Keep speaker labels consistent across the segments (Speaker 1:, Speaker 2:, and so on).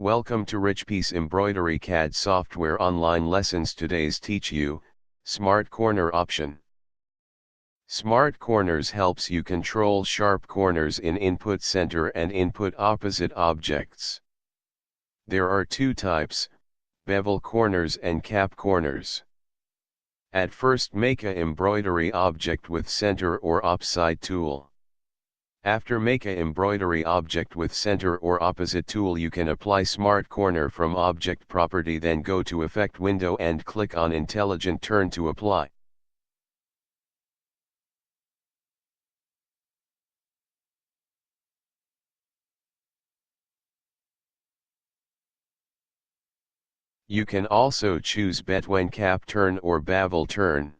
Speaker 1: Welcome to Richpeace Embroidery CAD software online lessons. Today's teach you, Smart Corner option. Smart Corners helps you control sharp corners in input center and input opposite objects. There are two types, bevel corners and cap corners. At first make a embroidery object with center or opposite tool. After make a embroidery object with center or opposite tool, you can apply Smart Corner from Object Property, then go to Effect window and click on Intelligent Turn to apply. You can also choose between cap turn or bevel turn.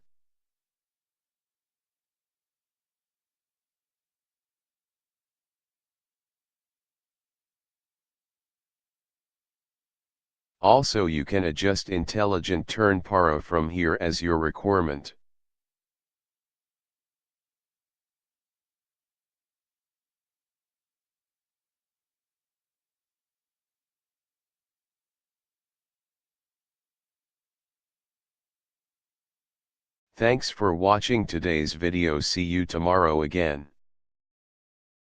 Speaker 1: Also you can adjust intelligent turn para from here as your requirement. Thanks for watching today's video. See you tomorrow again.